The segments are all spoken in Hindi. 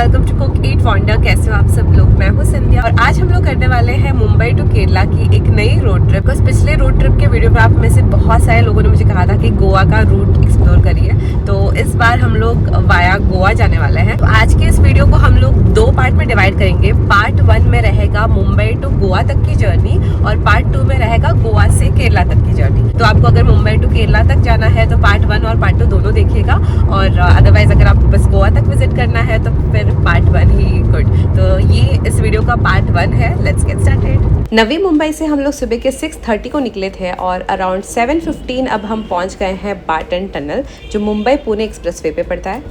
Welcome to cook eat wonder. कैसे हो आप सब लोग? मैं हूँ संध्या और आज हम लोग करने वाले हैं मुंबई टू केरला की एक नई रोड ट्रिप। बस पिछले रोड ट्रिप के वीडियो पर आप में से बहुत सारे लोगों ने मुझे कहा था कि गोवा का रूट एक्सप्लोर करिए, तो इस बार हम लोग वाया गोवा जाने वाले हैं। तो आज के इस वीडियो को हम लोग दो पार्ट में डिवाइड करेंगे। पार्ट 1 में रहेगा मुंबई टू गोवा तक की जर्नी और पार्ट 2 में रहेगा गोवा से केरला तक की जर्नी। तो आपको अगर मुंबई टू केरला तक जाना है तो पार्ट 1 और पार्ट 2 दोनों देखिएगा, और अदरवाइज अगर आपको बस गोवा तक विजिट करना है तो फिर पार्ट 1 ही गुड। तो ये इस वीडियो का पार्ट 1 है। Let's get started. Navi Mumbai से हम लोग सुबह के 6:30 को निकले थे और अराउंड 7:15 अब हम पहुंच गए हैं बाटन टनल, जो मुंबई पुणे एक्सप्रेसवे पे पड़ता है।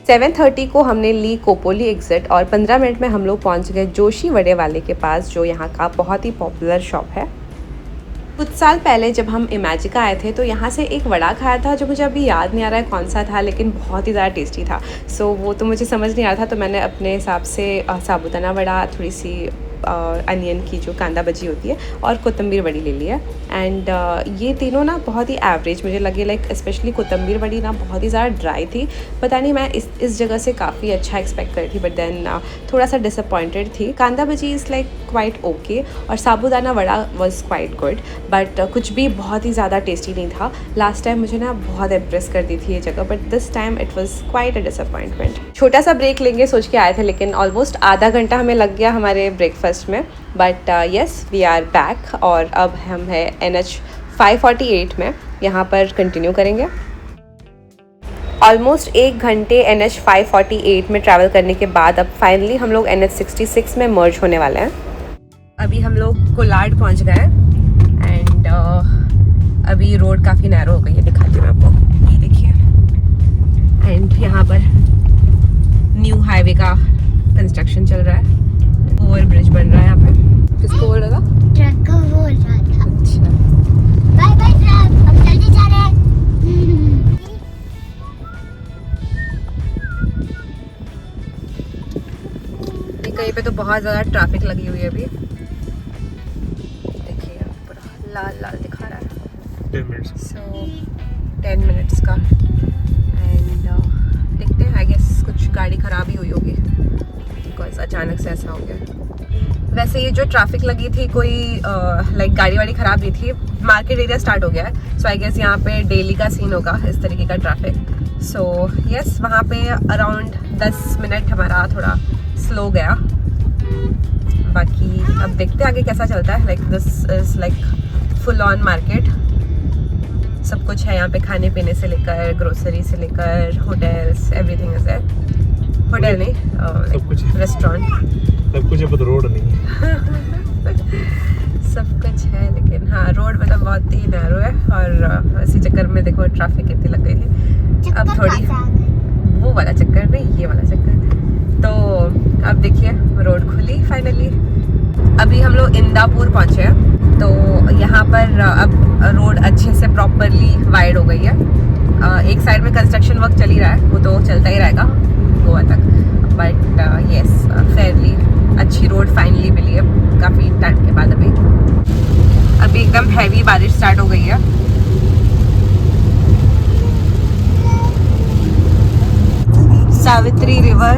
7:30 को हमने ली कोपोली एग्जिट और 15 मिनट में हम लोग पहुंच गए जोशी वड़े वाले के पास, जो यहाँ का बहुत ही पॉपुलर शॉप है। कुछ साल पहले जब हम इमेजिका आए थे तो यहाँ से एक वड़ा खाया था, जो मुझे अभी याद नहीं आ रहा है कौन सा था, लेकिन बहुत ही ज़्यादा टेस्टी था। सो वो तो मुझे समझ नहीं आ रहा था, तो मैंने अपने हिसाब से साबुदाना वड़ा, थोड़ी सी अनियन की जो कांदा भजी होती है और कोतंबीर वड़ी ले लिया। एंड ये तीनों ना बहुत ही एवरेज मुझे लगे, लाइक स्पेशली कोतंबीर वड़ी ना बहुत ही ज़्यादा ड्राई थी। पता नहीं, मैं इस जगह से काफ़ी अच्छा एक्सपेक्ट करी थी, बट देन थोड़ा सा डिसअपॉइंटेड थी। Kanda bhaji is like quite okay और sabudana vada was quite good, but कुछ भी बहुत ही ज़्यादा टेस्टी नहीं था। लास्ट टाइम मुझे ना बहुत इम्प्रेस कर दी थी ये जगह, but this time it was quite a disappointment. छोटा सा ब्रेक लेंगे सोच के आए थे, लेकिन ऑलमोस्ट आधा घंटा हमें लग गया हमारे ब्रेकफास्ट में। But yes, we are back और अब हम है NH 548 में, यहाँ पर कंटिन्यू करेंगे। ऑलमोस्ट 1 घंटे NH 548 में ट्रैवल करने के बाद अब फाइनली हम लोग NH 66 में मर्ज होने वाले हैं। अभी हम लोग कोलाड पहुँच गए एंड अभी रोड काफ़ी नैरो हो गई है, दिखाती हूँ मैं आपको, ये देखिए। एंड यहाँ पर न्यू हाईवे का कंस्ट्रक्शन चल रहा है, ओवर ब्रिज बन रहा है यहाँ पे। किसको बोल रहा था? ट्रक को बोल रहा था। अच्छा, बाय बाय ट्रक, हम जल्दी जा रहे हैं। ये कहीं पे तो बहुत ज़्यादा ट्रैफिक लगी हुई है अभी, देखिए पूरा लाल लाल दिखा रहा है। 10 minutes. सो 10 मिनट्स का। एंड देखते हैं, आई गेस कुछ गाड़ी ख़राब ही हुई होगी, बिकॉज अचानक से ऐसा हो गया। वैसे ये जो ट्रैफिक लगी थी, कोई लाइक गाड़ी वाड़ी ख़राब नहीं थी। मार्केट एरिया स्टार्ट हो गया है, सो आई गेस यहाँ पे डेली का सीन होगा इस तरीके का ट्रैफिक। सो यस, वहाँ पे अराउंड 10 मिनट हमारा थोड़ा स्लो गया। बाकी अब देखते हैं आगे कैसा चलता है। Like this is like full on market, सब कुछ है यहाँ पे, खाने पीने से लेकर ग्रोसरी से लेकर hotels, everything is there. Hotel नहीं, सब कुछ है। रेस्टोरेंट, सब कुछ है, पर रोड नहीं है। सब कुछ है, लेकिन हाँ रोड मतलब बहुत ही नैरो है। और इसी चक्कर में देखो ट्रैफिक कितनी लग गई थी। अब थोड़ी वो वाला चक्कर नहीं, ये वाला चक्कर। तो अब देखिए रोड खुली फाइनली। अभी हम लोग इंदापुर पहुँचे हैं, तो यहाँ पर अब रोड अच्छे से प्रॉपरली वाइड हो गई है। एक साइड में कंस्ट्रक्शन वर्क चल ही रहा है, वो तो चलता ही रहेगा गोवा तक, बट यस फेयरली अच्छी रोड फाइनली मिली है काफ़ी टाइम के बाद। अभी एकदम हैवी बारिश स्टार्ट हो गई है। सावित्री रिवर,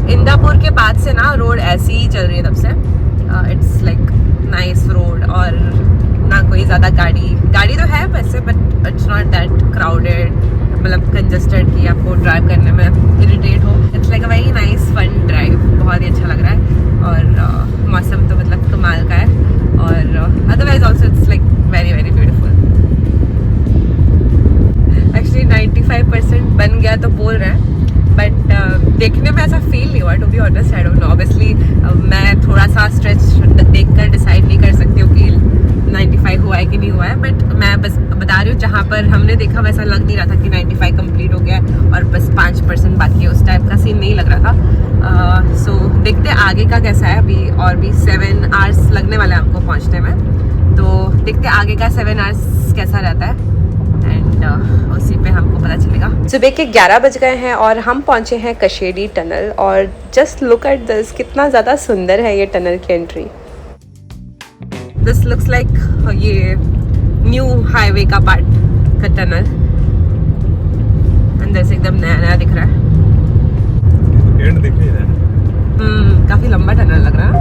इंदापुर के बाद से ना रोड ऐसी ही चल रही है तब से। इट्स लाइक नाइस रोड और ना कोई ज़्यादा गाड़ी तो है वैसे, but it's not that crowded, मतलब कंजस्टेड कि आपको ड्राइव करने में इरिटेट हो। It's like a very nice fun drive, बहुत ही अच्छा लग रहा है। और मौसम तो मतलब कमाल का है, और otherwise also it's like very very beautiful. Actually 95% बन गया तो बोल रहे हैं, बट देखने में ऐसा फील नहीं हुआ, to be honest. I don't know, obviously मैं थोड़ा सा स्ट्रेच देखकर डिसाइड नहीं कर सकती हूँ कि 95 हुआ है कि नहीं हुआ है, बट मैं बस बता रही हूँ जहाँ पर हमने देखा वैसा लग नहीं रहा था कि 95 कंप्लीट हो गया और बस 5% बाकी है, उस टाइप का सीन नहीं लग रहा था। सो देखते हैं आगे का कैसा है। अभी और भी 7 आवर्स लगने वाले हैं हमको पहुँचने में, तो देखते हैं आगे का 7 आवर्स कैसा रहता है। एंड एंड उसी पे हमको पता चलेगा। सुबह के 11 बज गए हैं और हम पहुंचे हैं कशेडी टनल। और जस्ट लुक एट दिस, कितना ज़्यादा सुंदर है ये टनल की एंट्री। दिस लुक्स लाइक ये न्यू हाईवे का पार्ट का टनल, अंदर से एकदम नया नया दिख रहा है। एंड दिख नहीं रहा है। काफी लंबा टनल लग रहा है।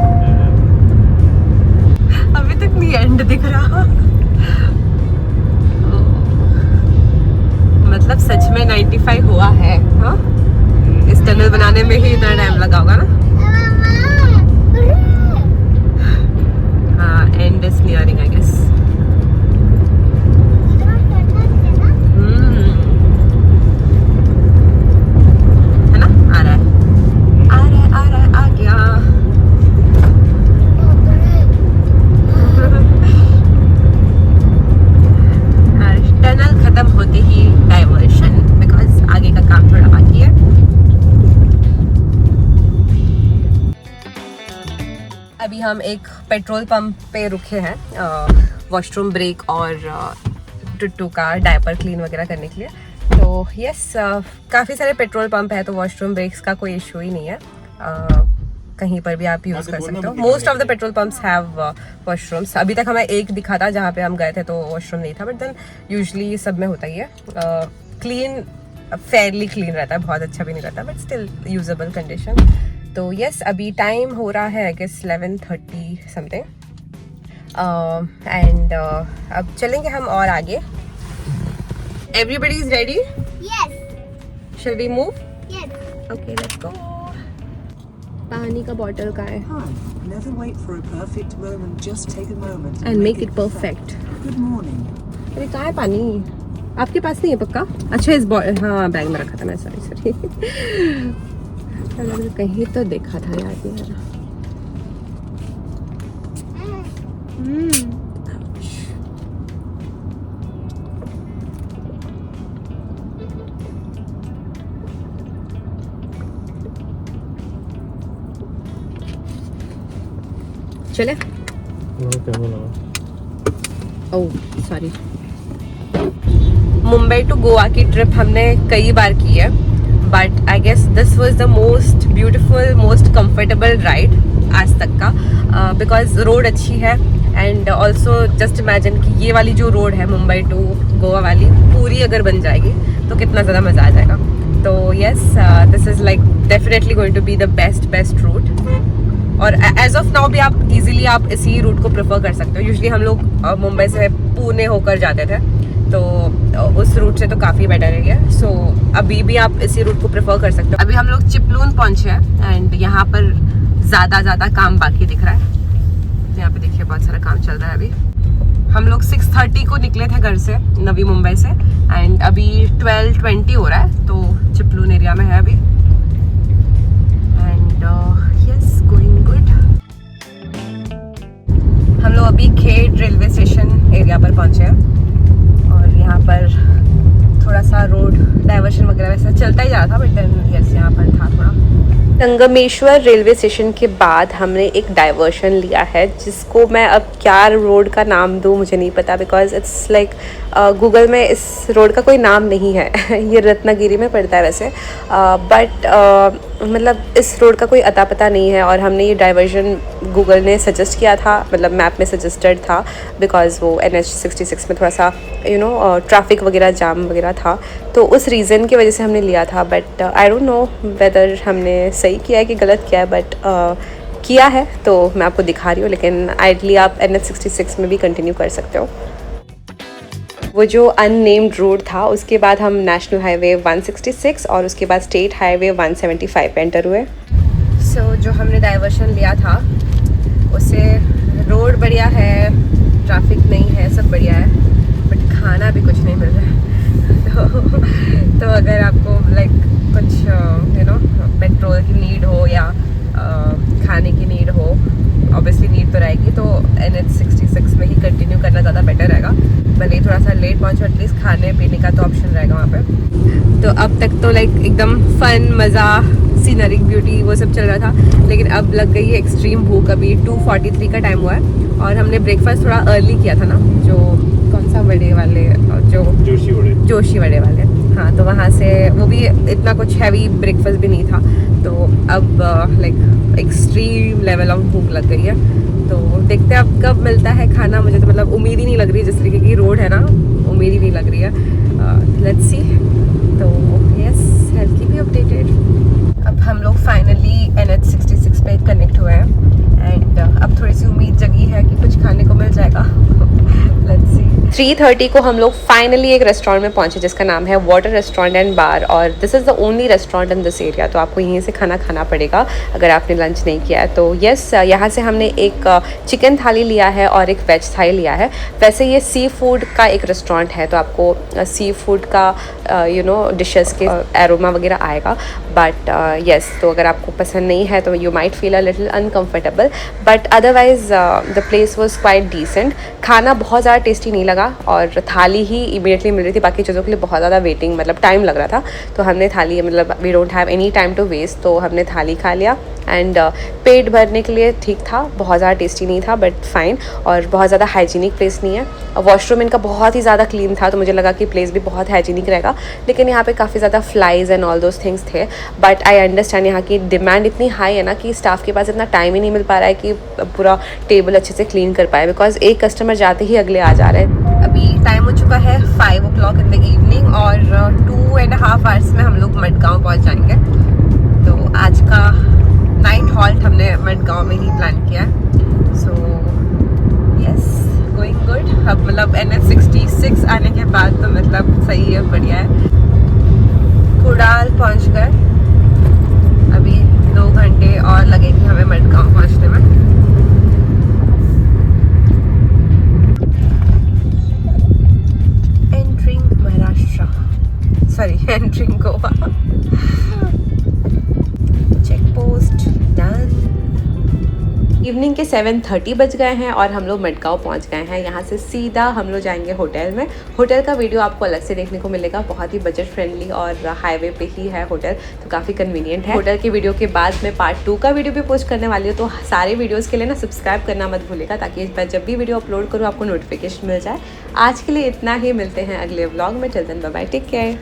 अभी तक नहीं एंड दिख रहा। मतलब सच में 95 हुआ है। हाँ, इस टनल बनाने में ही इतना टाइम लगा होगा ना। हाँ, and is nearing I guess. है ना, आ रहा है आ गया। टनल खत्म होते ही डाइवर्शन, बिकॉज आगे का काम थोड़ा बाकी है। अभी हम एक पेट्रोल पंप पे रुके हैं वॉशरूम ब्रेक और टुट्टू का डायपर क्लीन वगैरह करने के लिए। तो यस, काफ़ी सारे पेट्रोल पंप है तो वॉशरूम ब्रेक्स का कोई इशू ही नहीं है। कहीं पर भी आप यूज़ कर सकते हो। Most of the petrol pumps have washrooms. अभी तक हमें एक दिखा था जहाँ पे हम गए थे तो वॉशरूम नहीं था, बट देन यूजुअली सब में होता ही है। क्लीन, फेयरली क्लीन रहता है, बहुत अच्छा भी नहीं रहता, बट स्टिल यूजेबल कंडीशन। तो यस, अभी टाइम हो रहा है आई गेस 11:30 समथिंग। एंड अब चलेंगे हम और आगे। Everybody is ready? Yes. Shall we move? Yes. Okay, let's go. पानी का बॉटल का है। Hi, never wait for a perfect moment, just take a moment and make it perfect. Good morning. अरे कहाँ है पानी? आपके पास नहीं है पक्का? अच्छा, इस हाँ, बैग में रखा था मैं, सॉरी। कहीं तो देखा था यार ये। चले? क्या बोला? Oh sorry. Mumbai to Goa की ट्रिप हमने कई बार की है, but I guess this was the most beautiful, most comfortable ride आज तक का, बिकॉज रोड अच्छी है। एंड ऑल्सो जस्ट इमेजिन कि ये वाली जो रोड है मुंबई टू गोवा वाली, पूरी अगर बन जाएगी तो कितना ज़्यादा मज़ा आ जाएगा। तो yes, this is like definitely going to be the best route. और एज ऑफ नाउ भी आप इजीली आप इसी रूट को प्रेफर कर सकते हो। यूजुअली हम लोग मुंबई से पुणे होकर जाते थे, तो उस रूट से तो काफ़ी बेटर है ये। सो अभी भी आप इसी रूट को प्रेफर कर सकते हो। अभी हम लोग चिपलून पहुंचे हैं एंड यहाँ पर ज़्यादा काम बाकी दिख रहा है। यहाँ पे देखिए बहुत सारा काम चल रहा है। अभी हम लोग 6:30 को निकले थे घर से, नवी मुंबई से, एंड अभी 12:20 हो रहा है, तो चिपलून एरिया में है अभी। And yes, going good. हम लोग अभी खेड रेलवे स्टेशन एरिया पर पहुंचे हैं और यहाँ पर थोड़ा सा रोड डाइवर्शन वगैरह वैसा चलता ही जा रहा था, बट देन यस यहाँ पर था थोड़ा। संगमेश्वर रेलवे स्टेशन के बाद हमने एक डाइवर्शन लिया है, जिसको मैं अब क्या रोड का नाम दूँ मुझे नहीं पता, बिकॉज इट्स लाइक गूगल में इस रोड का कोई नाम नहीं है। ये रत्नागिरी में पड़ता है वैसे, बट मतलब इस रोड का कोई अता पता नहीं है। और हमने ये डाइवर्जन गूगल ने सजेस्ट किया था, मतलब मैप में सजेस्टेड था, बिकॉज वो NH66 में थोड़ा सा ट्रैफिक वगैरह जाम वगैरह था, तो उस रीज़न की वजह से हमने लिया था। But I don't know whether हमने सही किया है कि गलत किया है, बट किया है तो मैं आपको दिखा रही हूँ। लेकिन आइडली आप NH66 में भी कंटिन्यू कर सकते हो। वो जो अननेम्ड रोड था, उसके बाद हम नेशनल हाईवे 166 और उसके बाद स्टेट हाईवे 175 पे एंटर हुए। सो जो हमने डाइवर्शन लिया था उससे रोड बढ़िया है, ट्रैफिक नहीं है, सब बढ़िया है, बट खाना भी कुछ नहीं मिल रहा है। तो अगर आपको लाइक कुछ पेट्रोल की नीड हो या खाने की नीड हो, ऑब्वियसली नीड तो रहेगी, तो NH66 में ही कंटिन्यू करना ज़्यादा बेटर रहेगा। भले ही थोड़ा सा लेट पहुँचो, एटलीस्ट खाने पीने का तो ऑप्शन रहेगा वहाँ पे। तो अब तक तो लाइक एकदम फन, मज़ा, सीनरिक ब्यूटी वो सब चल रहा था, लेकिन अब लग गई है एक्सट्रीम भूख। अभी 2:43 का टाइम हुआ है और हमने ब्रेकफास्ट थोड़ा अर्ली किया था ना, जो कौन सा वड़े वाले जो जोशी वड़े वाले, हाँ, तो वहाँ से वो भी इतना कुछ हैवी ब्रेकफास्ट भी नहीं था, तो अब लाइक एक्सट्रीम लेवल ऑफ भूख लग गई है। तो देखते हैं अब कब मिलता है खाना। मुझे तो मतलब उम्मीद ही नहीं लग रही, जिस तरीके की रोड है ना, उम्मीद ही नहीं लग रही है। Let's see. तो यस, हेल्थ की भी अपडेटेड। अब हम लोग फाइनली NH66 पे कनेक्ट हुए हैं एंड अब थोड़ी सी उम्मीद जगी है कि कुछ खाने को मिल जाएगा। Let's see. 3:30 को हम लोग फाइनली एक रेस्टोरेंट में पहुंचे जिसका नाम है वाटर रेस्टोरेंट एंड बार, और this is the only restaurant in this area, तो आपको यहीं से खाना खाना पड़ेगा अगर आपने लंच नहीं किया है। तो यस, यहाँ से हमने एक चिकन थाली लिया है और एक वेज थाली लिया है। वैसे ये सी फूड का एक रेस्टोरेंट है, तो आपको सी फूड का डिशेस के एरोमा वगैरह आएगा, बट यस, तो अगर आपको पसंद नहीं है तो you might feel a little uncomfortable, but otherwise the place was quite decent. खाना बहुत ज़्यादा टेस्टी नहीं लगा और थाली ही इमीडिएटली मिल रही थी, बाकी चीज़ों के लिए बहुत ज़्यादा वेटिंग मतलब टाइम लग रहा था, तो हमने थाली मतलब we don't have any time to waste, तो हमने थाली खा लिया एंड पेट भरने के लिए ठीक था, बहुत ज़्यादा टेस्टी नहीं था बट फाइन, और बहुत ज़्यादा हाइजीनिक प्लेस नहीं है। वॉशरूम इनका बहुत ही ज़्यादा क्लीन था, तो मुझे लगा कि प्लेस भी बहुत हाइजीनिक रहेगा, लेकिन यहाँ पे काफ़ी ज़्यादा flies and all those things थे। बट आई अंडरस्टैंड यहाँ की डिमांड इतनी हाई है ना कि स्टाफ के पास इतना टाइम ही नहीं मिल पा रहा है कि पूरा टेबल अच्छे से क्लीन कर पाए, बिकॉज एक कस्टमर जाते ही अगले आ जा रहे हैं। अभी टाइम हो चुका है 5 o'clock इन द इवनिंग और 2.5 आवर्स में हम लोग मडगांव पहुँच जाएंगे। तो आज का नाइट हॉल्ट हमने मडगांव में ही प्लान किया है। So yes, going good. अब मतलब NH66 आने के बाद तो मतलब सही है, बढ़िया है। कुड़ाल पहुंच गए, अभी 2 घंटे और लगेंगे हमें मडगांव पहुंचने में। Entering Maharashtra, sorry entering Goa. Check post done. Evening के 7:30 बज गए हैं और हम लोग मडगांव पहुंच गए हैं। यहाँ से सीधा हम लोग जाएंगे होटल में। होटल का वीडियो आपको अलग से देखने को मिलेगा, बहुत ही बजट फ्रेंडली और हाईवे पे ही है होटल, तो काफ़ी कन्वीनियंट है। होटल के वीडियो के बाद मैं पार्ट 2 का वीडियो भी पोस्ट करने वाली हूँ, तो सारे वीडियोज़ के लिए ना सब्सक्राइब करना मत भूलिएगा, ताकि मैं जब भी वीडियो अपलोड करूँ आपको नोटिफिकेशन मिल जाए। आज के लिए इतना ही, मिलते हैं अगले व्लॉग में। Till then bye bye, take care.